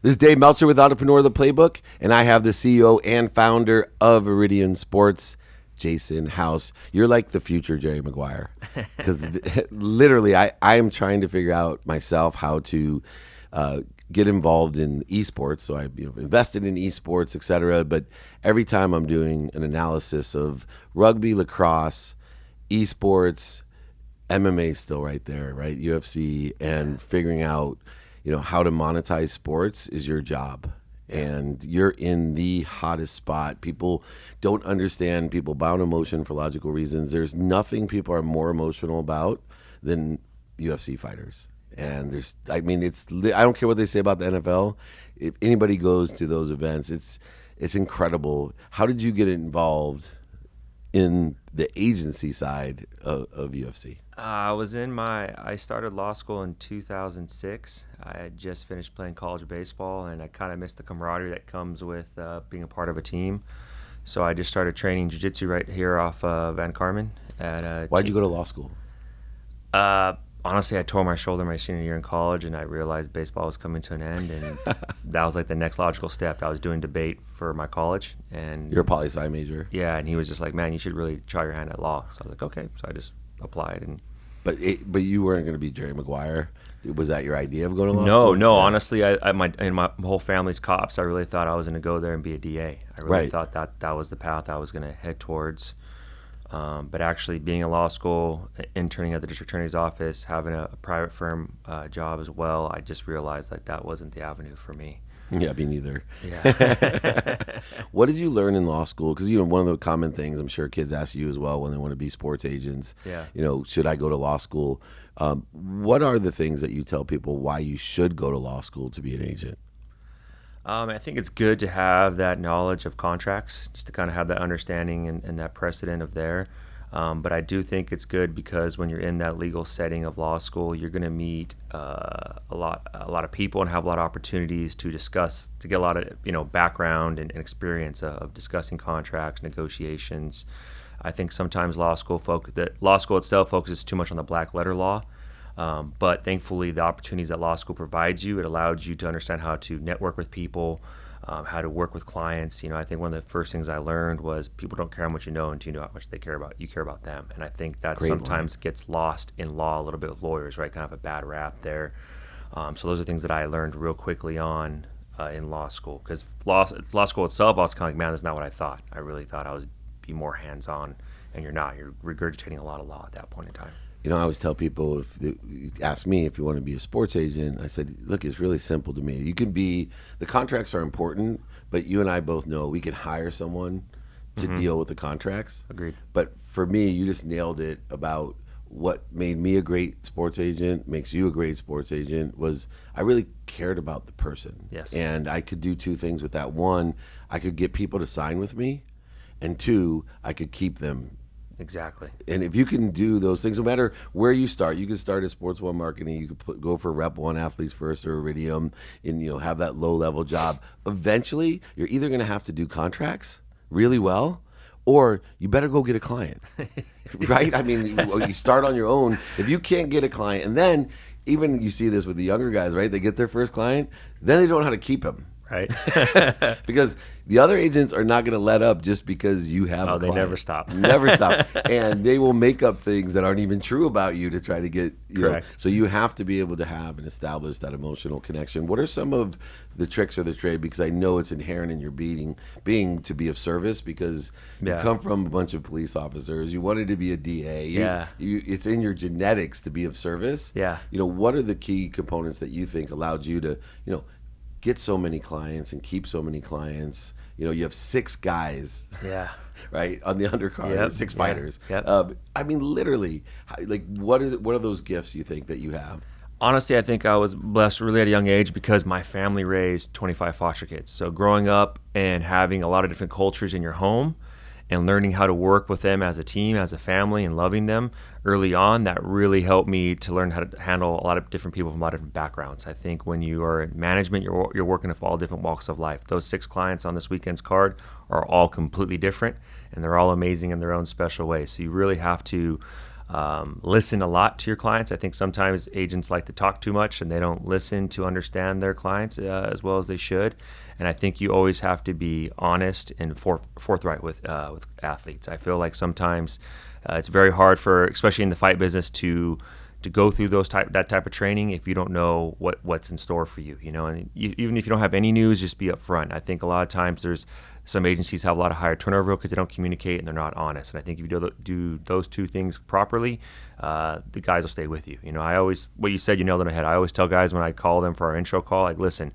This is Dave Meltzer with Entrepreneur the Playbook, and I have the CEO and founder of Iridium Sports, Jason House. You're like the future Jerry Maguire, because literally I am trying to figure out myself how to get involved in esports. So I've invested in esports, etc. But every time I'm doing an analysis of rugby, lacrosse, esports, MMA still right there, right? UFC, and figuring out how to monetize sports is your job. And you're in the hottest spot. People don't understand. People bound emotion for logical reasons. There's nothing people are more emotional about than UFC fighters. And I don't care what they say about the NFL. If anybody goes to those events, it's incredible. How did you get involved in the agency side of UFC? I started law school in 2006. I had just finished playing college baseball, and I kind of missed the camaraderie that comes with being a part of a team. So I just started training jiu-jitsu right here off Van Carmen. Why'd you go to law school? Honestly, I tore my shoulder my senior year in college, and I realized baseball was coming to an end, and that was like the next logical step. I was doing debate for my college, and you're a poli-sci major. Yeah, and he was just like, "Man, you should really try your hand at law." So I was like, "Okay." So I just applied, and but you weren't going to be Jerry Maguire. Was that your idea of going to law No. school? Yeah. Honestly, my whole family's cops. I really thought I was going to go there and be a DA. I really thought that was the path I was going to head towards. But actually being in law school, interning at the district attorney's office, having a private firm job as well, I just realized that wasn't the avenue for me. Yeah, me neither. Yeah. What did you learn in law school? Because one of the common things I'm sure kids ask you as well when they want to be sports agents. Yeah. Should I go to law school? What are the things that you tell people why you should go to law school to be an agent? I think it's good to have that knowledge of contracts, just to kind of have that understanding and that precedent of there. But I do think it's good because when you're in that legal setting of law school, you're going to meet a lot of people and have a lot of opportunities to discuss, to get a lot of background and experience of discussing contracts, negotiations. I think sometimes law school itself focuses too much on the black letter law. But thankfully, the opportunities that law school provides you, it allows you to understand how to network with people, how to work with clients. I think one of the first things I learned was people don't care how much you know until you know how much they care about you. Care about them, and I think that sometimes gets lost in law a little bit with lawyers, right? Kind of a bad rap there. So those are things that I learned real quickly on in law school, because law school itself, I was kind of like, man, that's not what I thought. I really thought I was be more hands-on, and you're not. You're regurgitating a lot of law at that point in time. I always tell people, if they ask me if you want to be a sports agent, I said, look, it's really simple to me. You can the contracts are important, but you and I both know we can hire someone to deal with the contracts. Agreed. But for me, you just nailed it about what made me a great sports agent, makes you a great sports agent, was I really cared about the person. Yes. And I could do two things with that. One, I could get people to sign with me, and two, I could keep them. Exactly. And if you can do those things, no matter where you start, you can start at Sports One Marketing, you could go for Rep One, Athletes First, or Iridium, and have that low level job. Eventually, you're either going to have to do contracts really well, or you better go get a client, right? I mean, you start on your own. If you can't get a client, and then even you see this with the younger guys, right? They get their first client, then they don't know how to keep him. Right. Because the other agents are not going to let up just because you have a client. They never stop. Never stop. And they will make up things that aren't even true about you to try to get, Correct. So you have to be able to have and establish that emotional connection. What are some of the tricks of the trade? Because I know it's inherent in your being to be of service, because you come from a bunch of police officers. You wanted to be a DA. It's in your genetics to be of service. Yeah. What are the key components that you think allowed you to, get so many clients and keep so many clients? You have 6 guys, right, on the undercard, 6 fighters. Yep. I mean, literally, what are those gifts you think that you have? Honestly, I think I was blessed really at a young age because my family raised 25 foster kids. So growing up and having a lot of different cultures in your home and learning how to work with them as a team, as a family, and loving them early on, that really helped me to learn how to handle a lot of different people from a lot of different backgrounds. I think when you are in management, you're working with all different walks of life. Those 6 clients on this weekend's card are all completely different, and they're all amazing in their own special way. So you really have to Listen a lot to your clients. I think sometimes agents like to talk too much and they don't listen to understand their clients as well as they should. And I think you always have to be honest and forthright with athletes. I feel like sometimes it's very hard for, especially in the fight business, to go through that type of training if you don't know what's in store for you. And even if you don't have any news, just be upfront. I think a lot of times there's some agencies have a lot of higher turnover because they don't communicate and they're not honest. And I think if you do those two things properly, the guys will stay with you. What you said, you nailed it on the head. I always tell guys when I call them for our intro call, like, listen,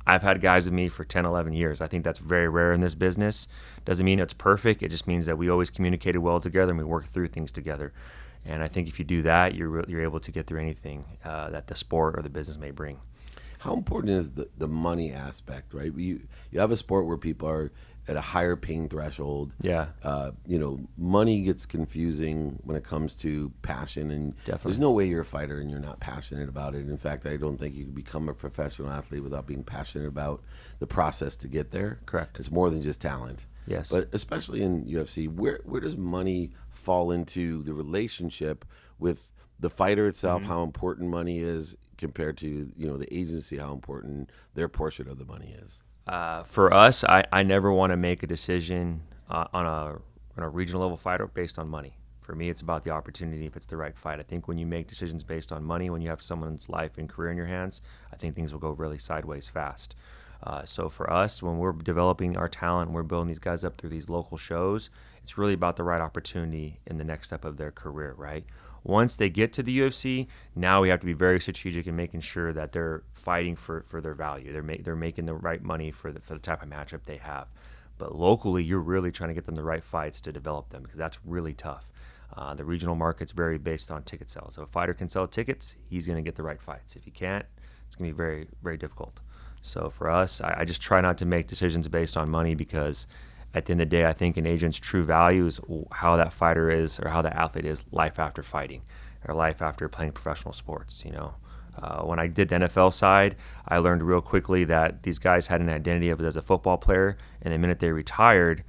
I've had guys with me for 10, 11 years. I think that's very rare in this business. Doesn't mean it's perfect. It just means that we always communicated well together and we work through things together. And I think if you do that, you're able to get through anything that the sport or the business may bring. How important is the money aspect, right? You have a sport where people are at a higher pain threshold. Yeah. Money gets confusing when it comes to passion, and Definitely. There's no way you're a fighter and you're not passionate about it. In fact, I don't think you can become a professional athlete without being passionate about the process to get there. Correct. It's more than just talent. Yes. But especially in UFC, where does money fall into the relationship with the fighter itself, Mm-hmm. how important money is compared to the agency, how important their portion of the money is? For us, I never want to make a decision on a regional level fighter based on money. For me, it's about the opportunity if it's the right fight. I think when you make decisions based on money, when you have someone's life and career in your hands, I think things will go really sideways fast. So for us, when we're developing our talent, we're building these guys up through these local shows, it's really about the right opportunity in the next step of their career, right? Once they get to the UFC, now we have to be very strategic in making sure that they're fighting for their value. They're making the right money for the type of matchup they have. But locally, you're really trying to get them the right fights to develop them because that's really tough. The regional market's very based on ticket sales. So if a fighter can sell tickets, he's going to get the right fights. If he can't, it's going to be very, very difficult. So for us, I just try not to make decisions based on money because at the end of the day, I think an agent's true value is how that fighter is or how that athlete is life after fighting or life after playing professional sports. When I did the NFL side, I learned real quickly that these guys had an identity of it as a football player, and the minute they retired,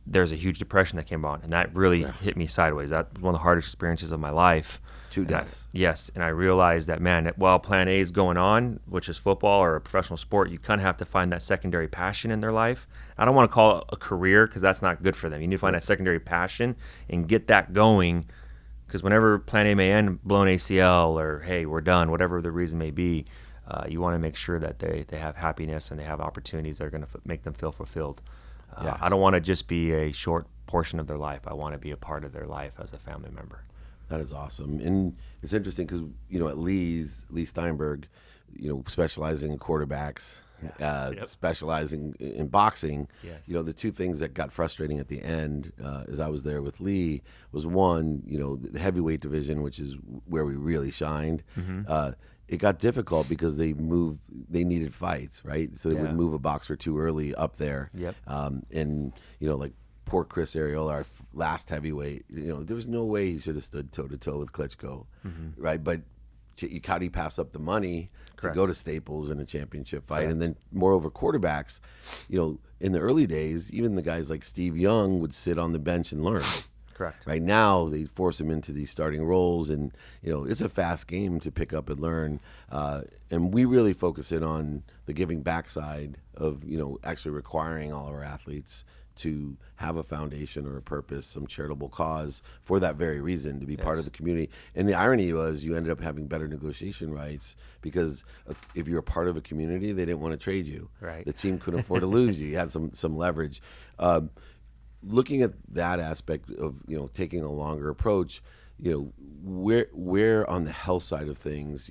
there's a huge depression that came on, and that really hit me sideways. That was one of the hardest experiences of my life. 2 deaths. Yes, and I realized that, man, while plan A is going on, which is football or a professional sport, you kind of have to find that secondary passion in their life. I don't want to call it a career because that's not good for them. You need to find that secondary passion and get that going because whenever plan A may end, blown ACL or, hey, we're done, whatever the reason may be, you want to make sure that they have happiness and they have opportunities that are going to make them feel fulfilled. I don't want to just be a short portion of their life. I want to be a part of their life as a family member. That is awesome. And it's interesting because, at Lee Steinberg, specializing in quarterbacks, specializing in boxing, Yes. The two things that got frustrating at the end, as I was there with Lee, was one, the heavyweight division, which is where we really shined. Mm-hmm. It got difficult because they needed fights, right? So they would move a boxer too early up there. Yep. And, like poor Chris Arreola, our last heavyweight, there was no way he should have stood toe-to-toe with Klitschko, right? But how do you pass up the money to go to Staples in a championship fight? And then, moreover, quarterbacks, in the early days, even the guys like Steve Young would sit on the bench and learn. Correct. Right now, they force him into these starting roles, and it's a fast game to pick up and learn. And we really focus in on the giving back side of actually requiring all of our athletes to have a foundation or a purpose, some charitable cause for that very reason, to be part of the community. And the irony was you ended up having better negotiation rights because if you're a part of a community, they didn't want to trade you. Right. The team couldn't afford to lose you. You had some leverage. Looking at that aspect of taking a longer approach, where on the health side of things,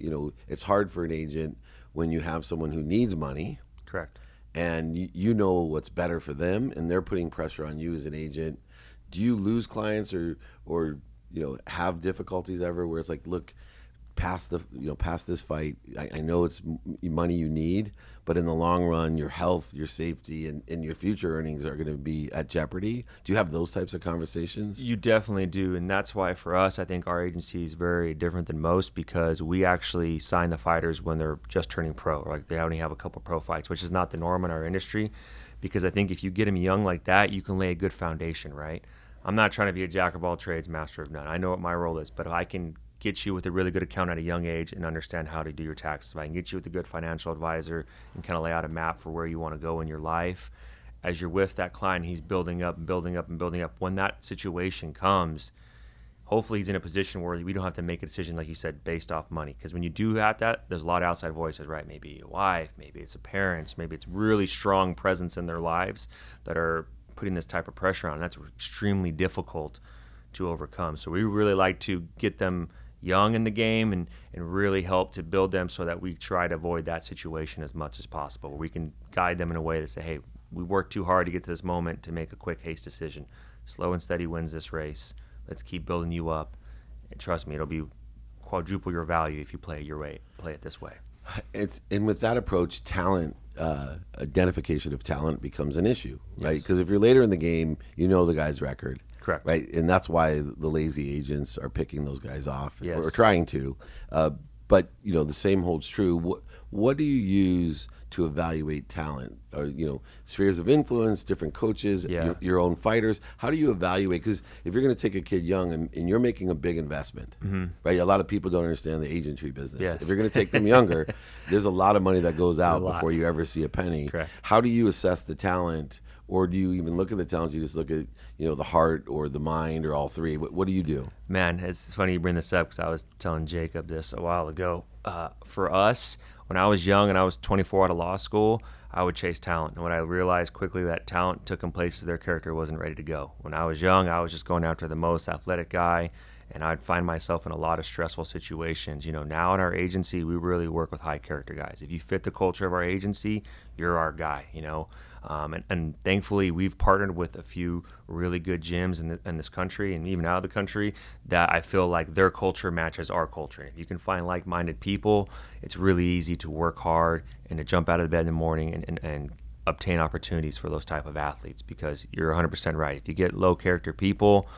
it's hard for an agent when you have someone who needs money. Correct. And you know what's better for them, and they're putting pressure on you as an agent. Do you lose clients or have difficulties ever where it's like, look, past this fight, I know it's money you need, but in the long run, your health, your safety, and your future earnings are going to be at jeopardy. Do you have those types of conversations? You definitely do, and that's why for us, I think our agency is very different than most because we actually sign the fighters when they're just turning pro, or like they only have a couple pro fights, which is not the norm in our industry. Because I think if you get them young like that, you can lay a good foundation, right? I'm not trying to be a jack of all trades, master of none. I know what my role is, but if I can get you with a really good account at a young age and understand how to do your taxes, if I can get you with a good financial advisor and kind of lay out a map for where you want to go in your life, as you're with that client, he's building up and building up and building up. When that situation comes, hopefully he's in a position where we don't have to make a decision, like you said, based off money. Because when you do have that, there's a lot of outside voices, right? Maybe a wife, maybe it's a parents, maybe it's really strong presence in their lives that are putting this type of pressure on. That's extremely difficult to overcome. So we really like to get them young in the game and really help to build them so that we try to avoid that situation as much as possible, where we can guide them in a way to say, hey, we worked too hard to get to this moment to make a quick haste decision. Slow and steady wins this race. Let's keep building you up. And trust me, it'll be quadruple your value if you play it your way, play it this way. And with that approach, talent, identification of talent becomes an issue, right? Yes. Because if you're later in the game, you know the guy's record. Correct. Right, and that's why the lazy agents are picking those guys off, Yes. or trying to. But the same holds true. What do you use to evaluate talent? Or spheres of influence, different coaches, Yeah. your own fighters. How do you evaluate? Because if you're going to take a kid young and you're making a big investment, right? A lot of people don't understand the agentry business. Yes. If you're going to take them younger, there's a lot of money that goes out lot. before you ever see a penny. Correct. How do you assess the talent? Or do you even look at the talent? You just look at the heart or the mind or all three. What do you do? Man, it's funny you bring this up because I was telling Jacob this a while ago. For us, when I was young and I was 24 out of law school, I would chase talent. And when I realized quickly that talent took them places their character wasn't ready to go. When I was young, I was just going after the most athletic guy, and I'd find myself in a lot of stressful situations. Now in our agency, we really work with high character guys. If you fit the culture of our agency, you're our guy, and thankfully we've partnered with a few really good gyms in this country and even out of the country that I feel like their culture matches our culture. If you can find like-minded people, it's really easy to work hard and to jump out of bed in the morning and obtain opportunities for those type of athletes, because you're 100% right. If you get low character people,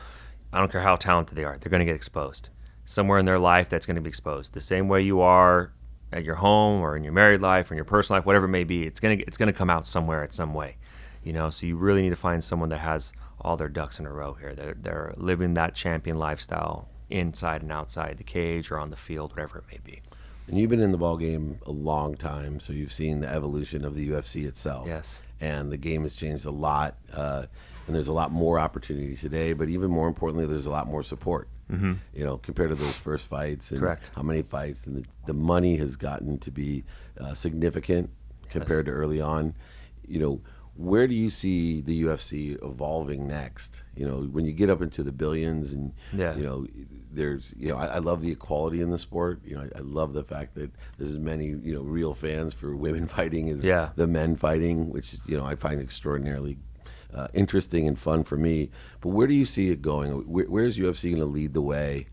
I don't care how talented they are, they're going to get exposed. Somewhere in their life that's going to be exposed. The same way you are at your home or in your married life or in your personal life, whatever it may be, it's going to come out somewhere at some way. So you really need to find someone that has all their ducks in a row here. They're living that champion lifestyle inside and outside the cage or on the field, whatever it may be. And you've been in the ball game a long time, so you've seen the evolution of the UFC itself. Yes. And the game has changed a lot, and there's a lot more opportunity today. But even more importantly, there's a lot more support. Compared to those first fights, and Correct. how many fights, and the money has gotten to be significant compared to early on. Where do you see the UFC evolving next? When you get up into the billions, and there's I love the equality in the sport. I love the fact that there's as many real fans for women fighting as the men fighting, which I find extraordinarily interesting and fun for me. But where do you see it going? Where's UFC going to lead the way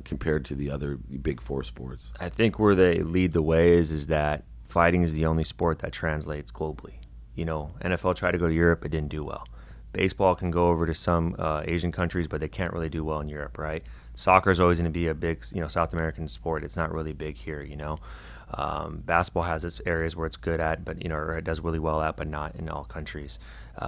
compared to the other big four sports? I think where they lead the way is that fighting is the only sport that translates globally. NFL tried to go to Europe, it didn't do well. Baseball can go over to some Asian countries, but they can't really do well in Europe, right? Soccer is always going to be a big, South American sport. It's not really big here, Basketball has its areas where it's good at, but or it does really well at, but not in all countries.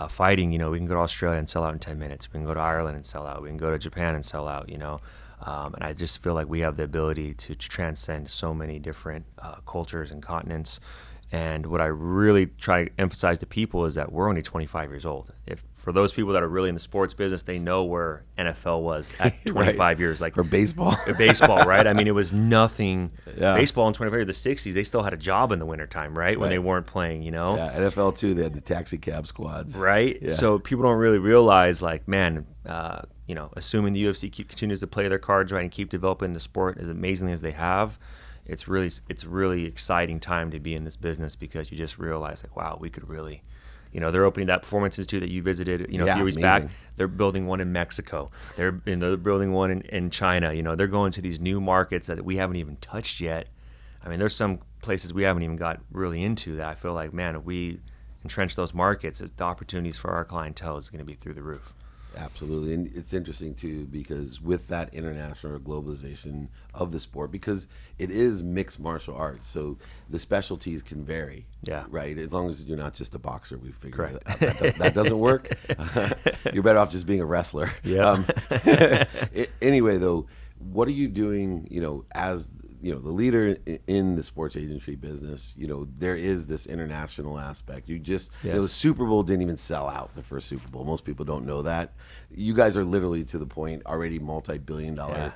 Fighting, we can go to Australia and sell out in 10 minutes. We can go to Ireland and sell out. We can go to Japan and sell out. And I just feel like we have the ability to transcend so many different cultures and continents. And what I really try to emphasize to people is that we're only 25 years old. If for those people that are really in the sports business, they know where NFL was at 25 right. years. Or baseball. Baseball, right? I mean, it was nothing. Yeah. Baseball in 25 years, the 60s, they still had a job in the wintertime, right? When they weren't playing, Yeah, NFL too, they had the taxi cab squads. Right? Yeah. So people don't really realize, assuming the UFC continues to play their cards right and keep developing the sport as amazingly as they have, it's really exciting time to be in this business, because you just realize wow, we could really, they're opening that Performance Institute that you visited, a few weeks back. They're building one in Mexico. They're building one in China. They're going to these new markets that we haven't even touched yet. I mean, there's some places we haven't even got really into that I feel like, man, if we entrench those markets, the opportunities for our clientele is going to be through the roof. Absolutely. And it's interesting too, because with that international globalization of the sport, because it is mixed martial arts, so the specialties can vary. Yeah. Right. As long as you're not just a boxer, we figure Correct. that doesn't work. You're better off just being a wrestler. Yeah. Anyway, though, what are you doing, as the leader in the sports agency business? There is this international aspect. Yes. The Super Bowl didn't even sell out, the first Super Bowl. Most people don't know that. You guys are literally to the point already multi-billion-dollar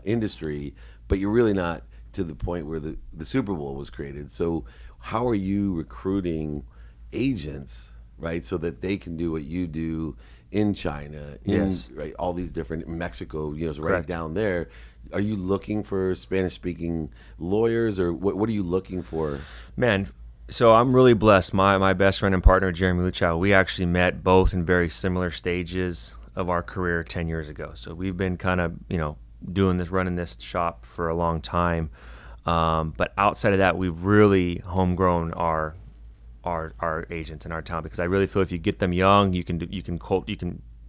industry, but you're really not to the point where the Super Bowl was created. So how are you recruiting agents, right, so that they can do what you do in China, right, all these different, Mexico, right Correct. down there? Are you looking for Spanish-speaking lawyers, or what are you looking for? Man, so I'm really blessed. My best friend and partner, Jeremy Luchow, we actually met both in very similar stages of our career 10 years ago. So we've been kind of, running this shop for a long time. But outside of that, we've really homegrown our agents and our talent, because I really feel if you get them young, you can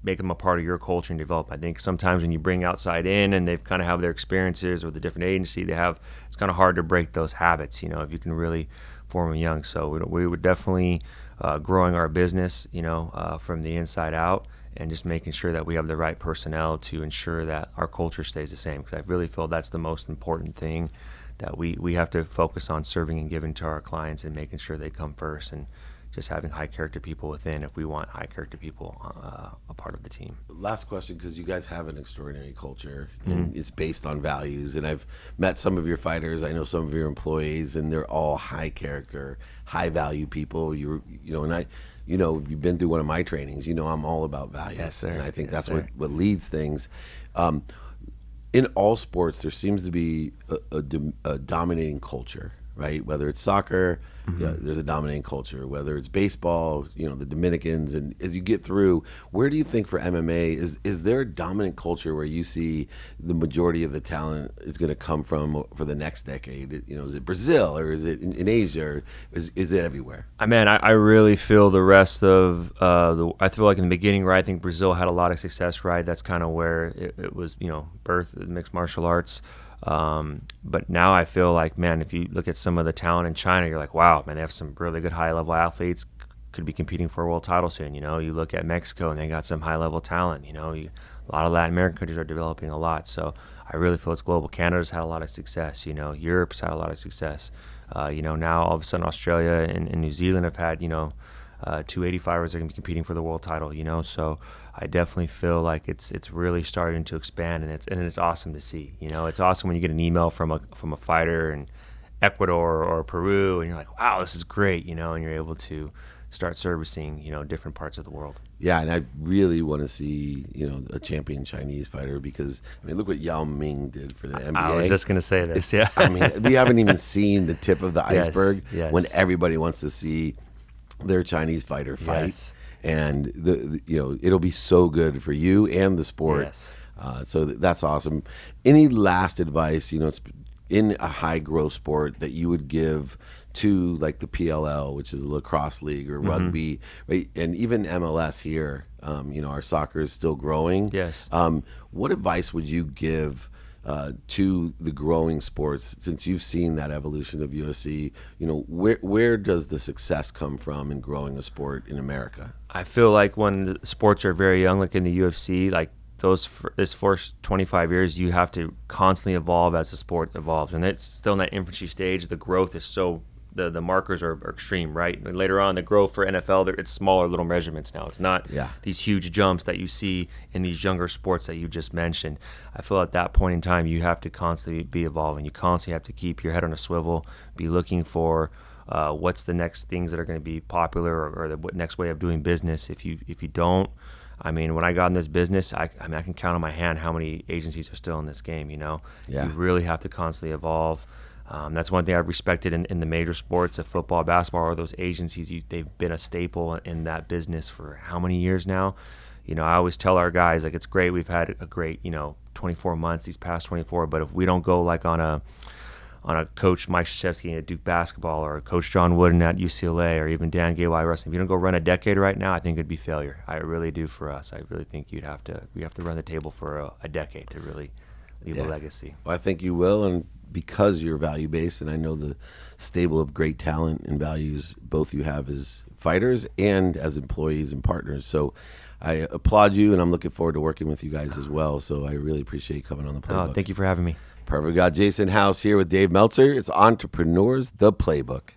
make them a part of your culture and develop. I think sometimes when you bring outside in and they've kind of have their experiences with a different agency, it's kind of hard to break those habits, if you can really form them young. So we were definitely growing our business, from the inside out, and just making sure that we have the right personnel to ensure that our culture stays the same, because I really feel that's the most important thing, that we have to focus on serving and giving to our clients and making sure they come first, and just having high character people within, if we want high character people a part of the team. Last question, because you guys have an extraordinary culture, and it's based on values. And I've met some of your fighters. I know some of your employees, and they're all high character, high value people. You've been through one of my trainings. I'm all about values. Yes, sir. And I think Yes, that's sir. what leads things. In all sports, there seems to be a dominating culture, right? Whether it's soccer, there's a dominating culture. Whether it's baseball, the Dominicans. And as you get through, where do you think for MMA, is there a dominant culture where you see the majority of the talent is going to come from for the next decade? Is it Brazil, or is it in Asia, or is it everywhere? I really feel the rest of I feel like in the beginning, right, I think Brazil had a lot of success, right? That's kind of where it was, birth of mixed martial arts. But now I feel like, man, if you look at some of the talent in China, you're like, wow, man, they have some really good high-level athletes, could be competing for a world title soon. You look at Mexico, and they got some high-level talent. A lot of Latin American countries are developing a lot. So I really feel it's global. Canada's had a lot of success. Europe's had a lot of success. Now all of a sudden Australia and New Zealand have had, 285ers are going to be competing for the world title. So I definitely feel like it's really starting to expand, and it's awesome to see. It's awesome when you get an email from a fighter in Ecuador or Peru, and you're like, wow, this is great, and you're able to start servicing, different parts of the world. Yeah, and I really want to see, a champion Chinese fighter, because look what Yao Ming did for the NBA. I was just going to say this. Yeah. We haven't even seen the tip of the iceberg. Yes. When everybody wants to see their Chinese fighter fight. Yes. And it'll be so good for you and the sport. Yes. So that's awesome. Any last advice, it's in a high growth sport, that you would give to, like, the PLL, which is the lacrosse league, or rugby, right? And even MLS here, our soccer is still growing. Yes. What advice would you give to the growing sports, since you've seen that evolution of USC? Where does the success come from in growing a sport in America? I feel like when the sports are very young, like in the UFC, like this first 25 years, you have to constantly evolve as the sport evolves, and it's still in that infancy stage. The growth is so the markers are extreme, right? And later on, the growth for NFL, it's smaller little measurements now. It's not these huge jumps that you see in these younger sports that you just mentioned. I feel at that point in time, you have to constantly be evolving. You constantly have to keep your head on a swivel, be looking for what's the next things that are going to be popular, or the next way of doing business. If you don't, when I got in this business, I can count on my hand how many agencies are still in this game. You really have to constantly evolve. That's one thing I've respected in the major sports of football, basketball, or those agencies. They've been a staple in that business for how many years now? I always tell our guys, like, it's great. We've had a great, 24 months, these past 24, but if we don't go like on on a coach Mike Krzyzewski at Duke basketball, or Coach John Wooden at UCLA, or even Dan Gay wrestling. If you don't go run a decade right now, I think it'd be failure. I really do for us. I really think we have to run the table for a decade to really leave a legacy. Well, I think you will, and because you're value-based, and I know the stable of great talent and values both you have as fighters and as employees and partners. So I applaud you, and I'm looking forward to working with you guys as well. So I really appreciate you coming on the Playbook. Thank you for having me. Perfect. We got Jason House here with Dave Meltzer. It's Entrepreneurs, the Playbook.